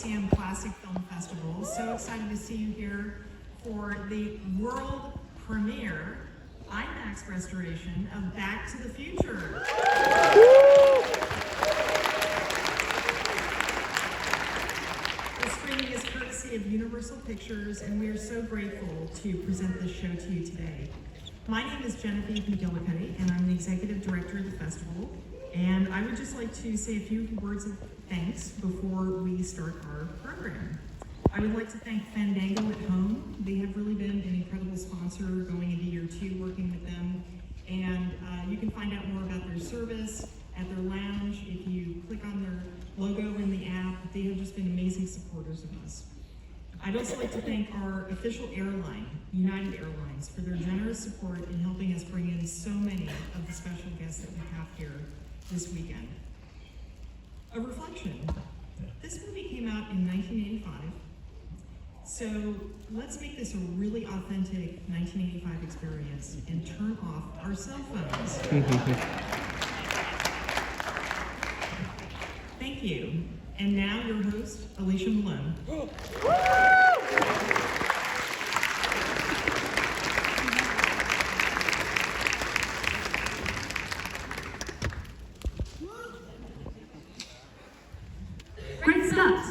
TCM Classic Film Festival. So excited to see you here for the world premiere IMAX restoration of Back to the Future. The screening is courtesy of Universal Pictures, and we are so grateful to present this show to you today. My name is Genevieve McGillicuddy, and I'm the Executive Director of the festival. And I would just like to say a few words of thanks before we start our program. I would like to thank Fandango at Home. They have really been an incredible sponsor going into year 2 working with them. And you can find out more about their service at their lounge. If you click on their logo in the app, they have just been amazing supporters of us. I'd also like to thank our official airline, United Airlines, for their generous support in helping us bring in so many of the special guests that we have here this weekend. A reflection. This movie came out in 1985, so let's make this a really authentic 1985 experience and turn off our cell phones. Thank you. And now your host, Alicia Malone. Great Scott!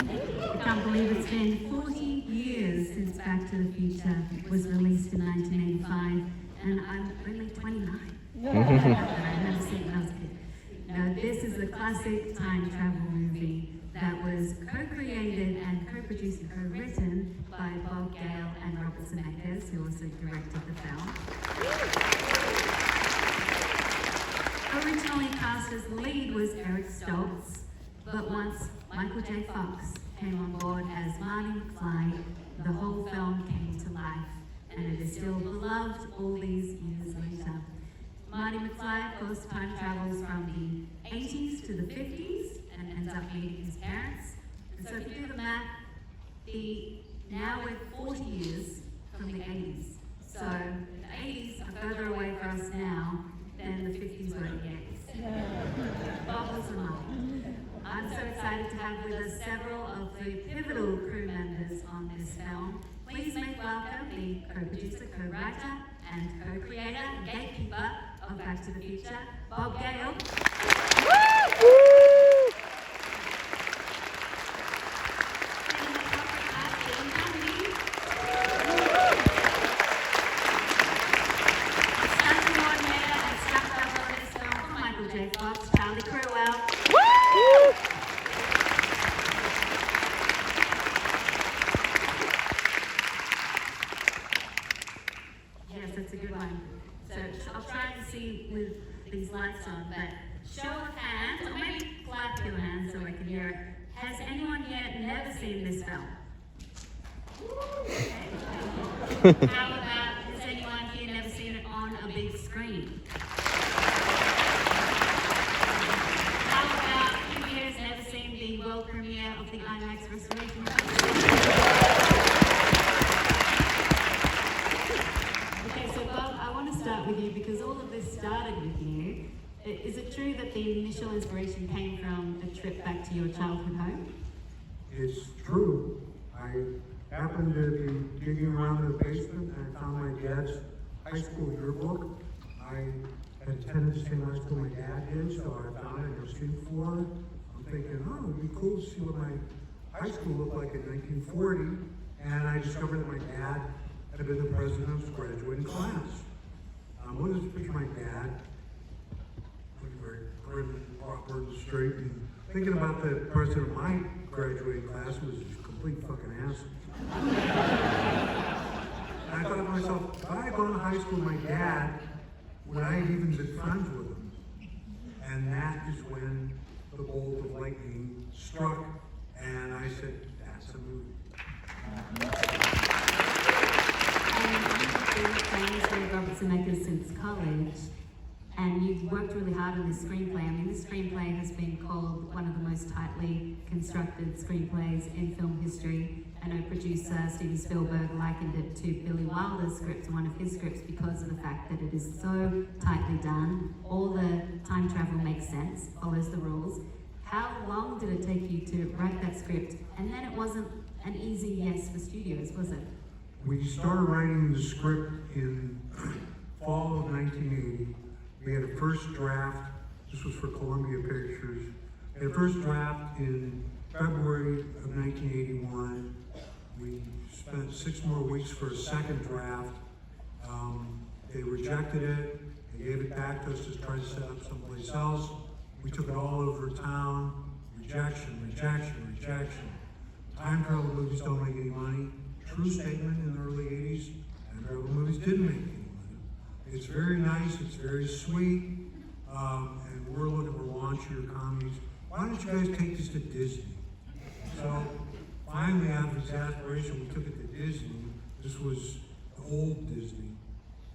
I can't believe it's been 40 years since Back to the Future was released in 1985, and I'm only 29. I've never seen it when I was a kid. Now, this is a classic time travel movie that was co-created and co-produced and co-written by Bob Gale and Robert Zemeckis, who also directed the film. Originally cast as the lead was Eric Stoltz, but once Michael J. Fox came on board as Marty McFly, the whole film came to life, and it is still beloved all these years later. Marty McFly, of course, time travels from the 80s to the 50s and ends up meeting his parents. And so if you do the math, now we're 40 years from the 80s. So the 80s are further away for us now than the 50s were in the 80s. Bubbles and Marty. I'm so excited to have with us several of the pivotal crew members on this film. Please make welcome the co-producer, co-writer, and co-creator, and gatekeeper of Back to the Future, Bob Gale. Stunt coordinator and stunt double in this film for Michael J. Fox, Charlie Croughwell. Yes, that's a good one. So I'll try and see with these lights on, but show of hands, or maybe clap your hands so I can hear it. Has anyone yet never seen this film? Okay. How about, has anyone here never seen it on a big screen? How about, who here has never seen the world premiere of the IMAX restoration? Okay, so Bob, I want to start with you because all of this started with you. Is it true that the initial inspiration came from a trip back to your childhood home? It's true. I happened to be digging around in the basement and I found my dad's high school yearbook. I had attended the same high school my dad did, so I found it in a student floor. I'm thinking, oh, it'd be cool to see what my high school looked like in 1940. And I discovered that my dad had been the president of his graduating class. What is a picture of my dad? Looking very grim and proper and straight, and thinking about the president of my graduating class was a complete fucking asshole. And I thought to myself, if I had gone to high school with my dad, would I have even been friends with him? And that is when the bolt of lightning struck, and I said, that's a movie. You've been friends with Robert Zemeckis since college, and you've worked really hard on this screenplay. I mean, this screenplay has been called one of the most tightly constructed screenplays in film history. I know producer Steven Spielberg likened it to Billy Wilder's script, one of his scripts, because of the fact that it is so tightly done. All the time travel makes sense, follows the rules. How long did it take you to write that script? And then it wasn't an easy yes for studios, was it? We started writing the script in fall of 1980. We had a first draft. This was for Columbia Pictures. We had a first draft in February of 1981. We spent 6 more weeks for a second draft. They rejected it. They gave it back to us to try to set up someplace else. We took it all over town. Rejection, rejection, rejection. Time travel movies don't make any money. True statement in the early 80s. Time travel movies didn't make any money. It's very nice, it's very sweet, and we're looking for launchier comedies. Why don't you guys take this to Disney? So finally, out of exasperation, we took it to Disney. This was the old Disney.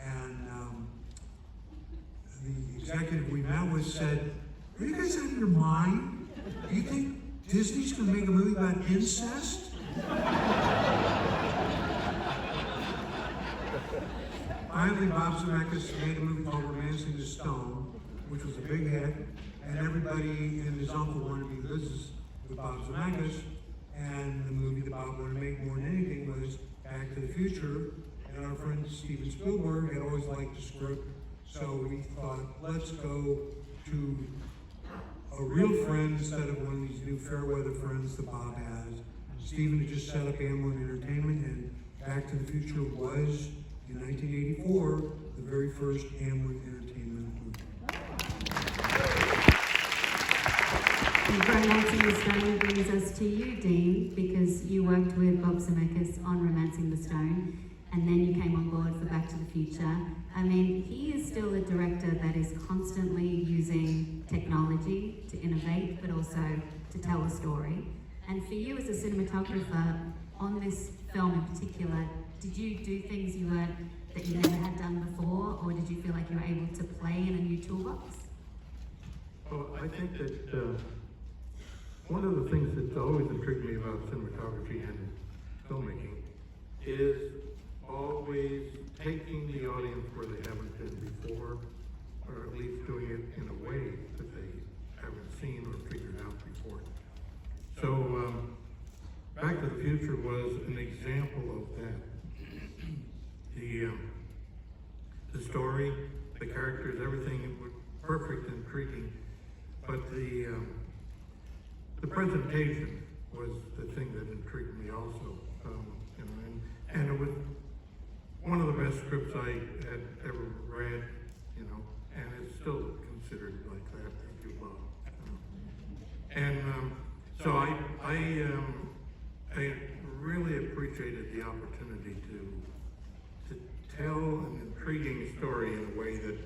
And the executive we met with said, "Are you guys out of your mind? Do you think Disney's gonna make a movie about incest?" Finally, Bob Zemeckis made a movie called Romancing the Stone, which was a big hit, and everybody and his uncle wanted to be in business with Bob Zemeckis. And the movie that Bob wanted to make more than anything was Back to the Future. And our friend Steven Spielberg had always liked the script, so we thought, let's go to a real friend instead of one of these new fair weather friends that Bob has. Steven had just set up Amblin Entertainment, and Back to the Future was, in 1984, the very first Amblin Entertainment movie. And Romancing the Stone brings us to you, Dean, because you worked with Bob Zemeckis on Romancing the Stone, and then you came on board for Back to the Future. I mean, he is still a director that is constantly using technology to innovate, but also to tell a story. And for you as a cinematographer, on this film in particular, did you do things that you never had done before, or did you feel like you were able to play in a new toolbox? Well, I think that one of the things that's always intrigued me about cinematography and filmmaking is always taking the audience where they haven't been before, or at least doing it in a way that they haven't seen or figured out before. So, Back to the Future was an example of that. The story, the characters, everything was perfect and intriguing, but the presentation was the thing that intrigued me also. And it was one of the best scripts I had ever read, and it's still considered like that. Thank you, Bob. So I really appreciated the opportunity to tell an intriguing story in a way that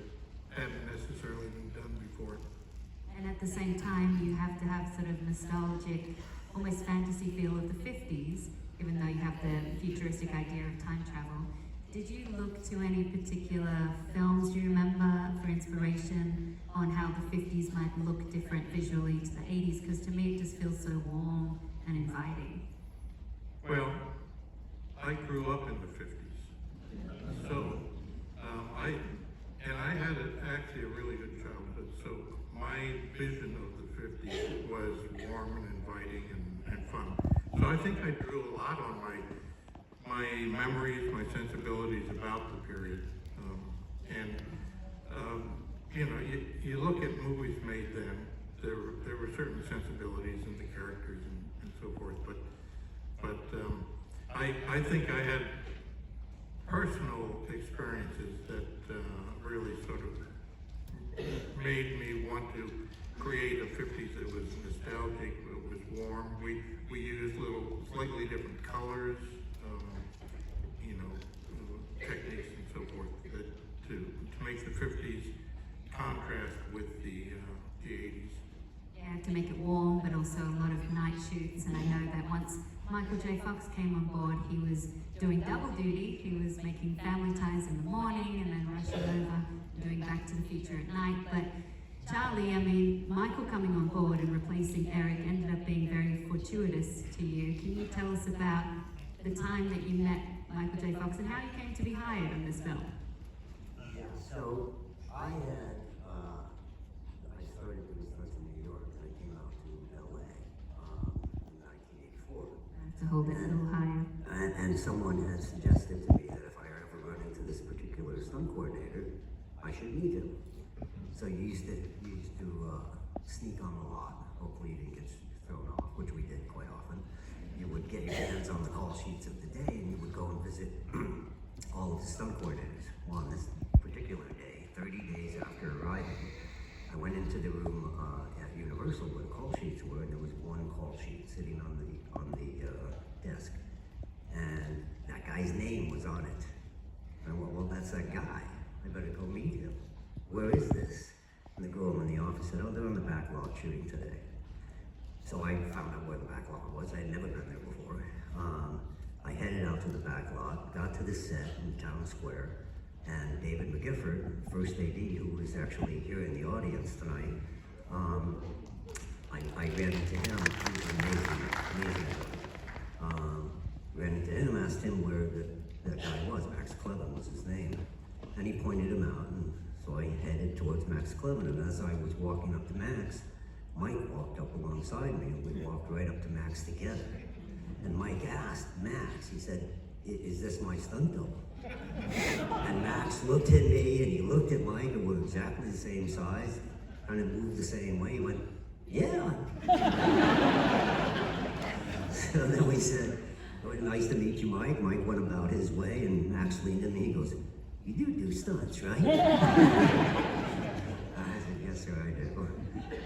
hadn't necessarily been done before. And at the same time, you have to have sort of nostalgic, almost fantasy feel of the 50s, even though you have the futuristic idea of time travel. Did you look to any particular films you remember for inspiration on how the 50s might look different visually to the 80s? Because to me, it just feels so warm and inviting. Well, I grew up in the 50s, so I had actually a really good childhood. So my vision of the 50s was warm and inviting and fun. So I think I drew a lot on my memories, my sensibilities about the period. You look at movies made then, there were certain sensibilities in the characters and so forth, but I think I had personal experiences that really sort of made me want to create a 50s that was nostalgic, it was warm. We used little slightly different colors, techniques and so forth to make the 50s contrast with the 80s. Yeah, to make it warm, but also a lot of night shoots. And I know that once Michael J. Fox came on board, he was doing double duty. He was making Family Ties in the morning and then rushing over and doing Back to the Future at night. But Charlie, I mean, Michael coming on board and replacing Eric ended up being very fortuitous to you. Can you tell us about the time that you met Michael J. Fox and how you came to be hired on this film? Yeah, so I started doing stunts in New York, and I came out to hold it a little higher. And someone had suggested to me that if I ever run into this particular stunt coordinator, I should meet him. So you used to sneak on the lot. Hopefully you didn't get thrown off, which we did quite often. You would get your hands on the call sheets of the day, and you would go and visit all of the stunt coordinators. Well, on this particular day, 30 days after arriving, I went into the room at Universal where the call sheets were, and there was one call sheet sitting on the desk, and that guy's name was on it. And I went, well, that's that guy. I better go meet him. Where is this? And the girl in the office said, oh, they're on the back lot shooting today. So I found out where the back lot was. I had never been there before. I headed out to the back lot, got to the set in Town Square, and David McGifford, first AD, who was actually here in the audience tonight, I ran into him. He was amazing. Ran into him, asked him where that guy was. Max Clevin was his name. And he pointed him out, and so I headed towards Max Clevin, and as I was walking up to Max, Mike walked up alongside me, and we walked right up to Max together. And Mike asked Max, he said, is this my stunt double? And Max looked at me, and he looked at Mike, and we're exactly the same size, kind of moved the same way. He went, yeah. So then we said, well, nice to meet you, Mike. Mike went about his way, and Max leaned at me, he goes, you do stunts, right? I said, yes, sir, I do.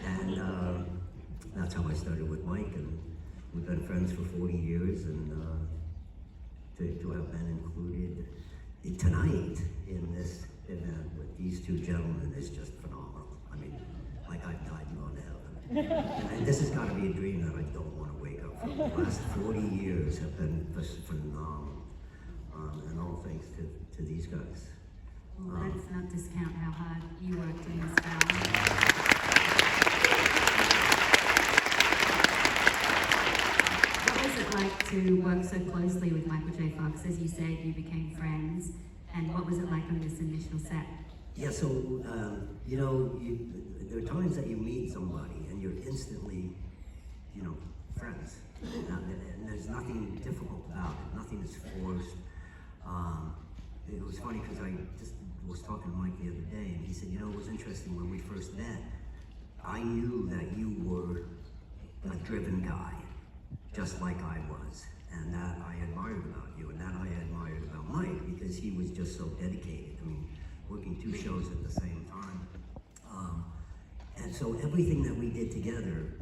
And that's how I started with Mike, and we've been friends for 40 years, and to have been included tonight in this event with these two gentlemen is just phenomenal. I mean, like I've died and gone to heaven. And this has got to be a dream that I don't want to wake up from. The last 40 years have been just phenomenal, and all thanks to these guys. Well, let's not discount how hard you worked in this film. What was it like to work so closely with Michael J. Fox? As you said, you became friends, and what was it like on this initial set? Yeah, so, there are times that you meet somebody and you're instantly, friends. And there's nothing difficult about it, nothing is forced. It was funny because I just was talking to Mike the other day, and he said, it was interesting when we first met, I knew that you were a driven guy, just like I was, and that I admired about you, and that I admired about Mike, because he was just so dedicated. I mean, working 2 shows at the same time. And so everything that we did together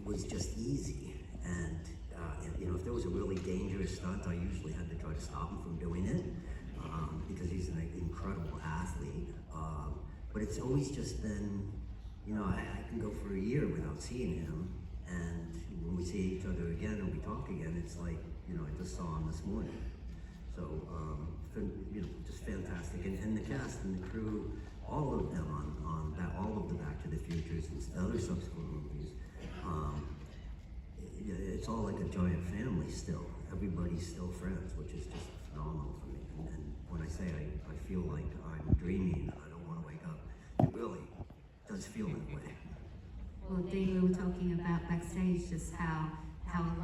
was just easy. And if there was a really dangerous stunt, I usually had to try to stop him from doing it, because he's an incredible athlete. But it's always just been, I can go for a year without seeing him, and when we see each other again and we talk again, it's like, I just saw him this morning. So, just fantastic. And the cast and the crew, all of them on that, all of the Back to the Futures and other subsequent movies, it's all like a giant family still. Everybody's still friends, which is just phenomenal for me. And when I say I feel like I'm dreaming, I don't want to wake up, it really does feel that way. Well, Dean, we were talking about backstage just how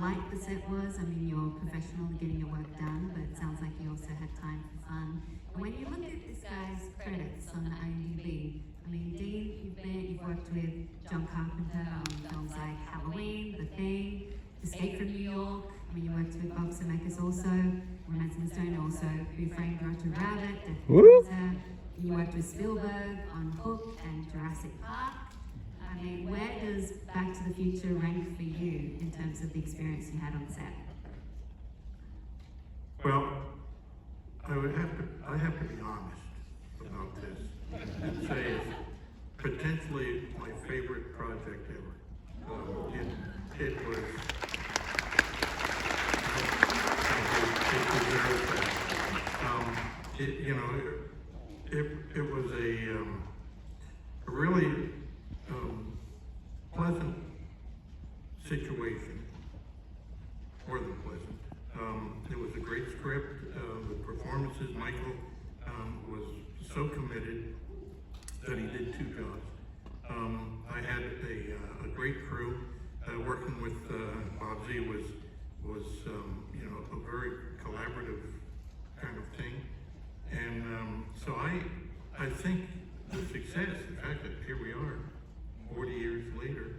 light the set was. I mean, you're professional in getting your work done, but it sounds like you also had time for fun. And when you look at this guy's credits on the IMDb, I mean, Dean, you've worked with John Carpenter on films like Halloween, The Thing, Escape from New York. I mean, you worked with Bob Zemeckis also, Romance in the Stone also, Who Framed Roger Rabbit, Death Hunter. You worked with Spielberg on Hook and Jurassic Park. I mean, where does Back to the Future rank for you in terms of the experience you had on set? Well, I have to be honest about this and say it's potentially my favorite project ever. It was, it deserves that. It was a really pleasant situation, more than pleasant. It was a great script. The performances, Michael was so committed that he did 2 jobs. I had a great crew. Working with Bob Z was was, you know, a very collaborative kind of thing. And so I think the success, the fact that here we are, 40 years later,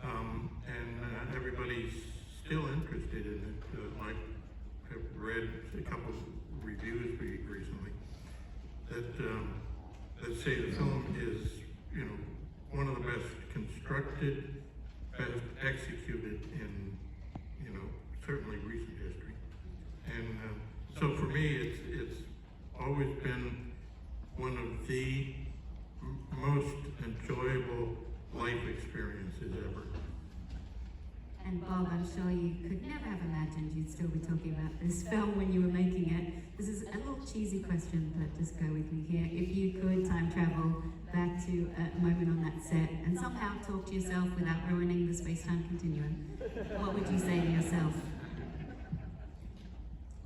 and everybody's still interested in it. I have read a couple of reviews recently that say the film is, you know, one of the best constructed, best executed in, you know, certainly recent history. And so for me, it's always been one of the most enjoyable life experiences ever. And Bob, I'm sure you could never have imagined you'd still be talking about this film when you were making it. This is a little cheesy question, but just go with me here. If you could time travel back to a moment on that set and somehow talk to yourself without ruining the space-time continuum, what would you say to yourself?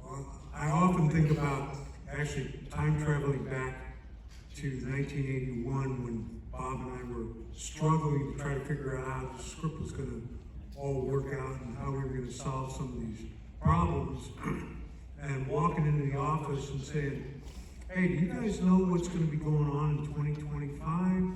Well, I often think about actually time traveling back to 1981 when Bob and I were struggling to try to figure out how the script was going to all work out and how we were going to solve some of these problems. And walking into the office and saying, hey, do you guys know what's going to be going on in 2025?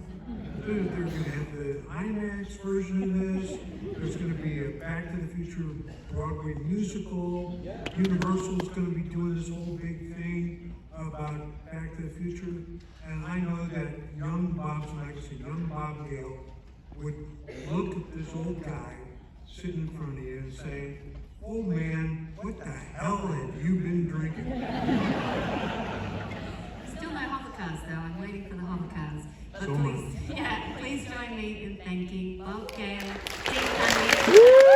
They're going to have the IMAX version of this. There's going to be a Back to the Future Broadway musical. Universal's going to be doing this whole big thing about Back to the Future. And I know that young Bob's legacy, young Bob Gale, would look at this old guy sitting in front of you and say, oh man, what the hell have you been drinking? Still no hovercars though, I'm waiting for the hovercars. But So please join me in thanking Bob Gale, Steve Cundey,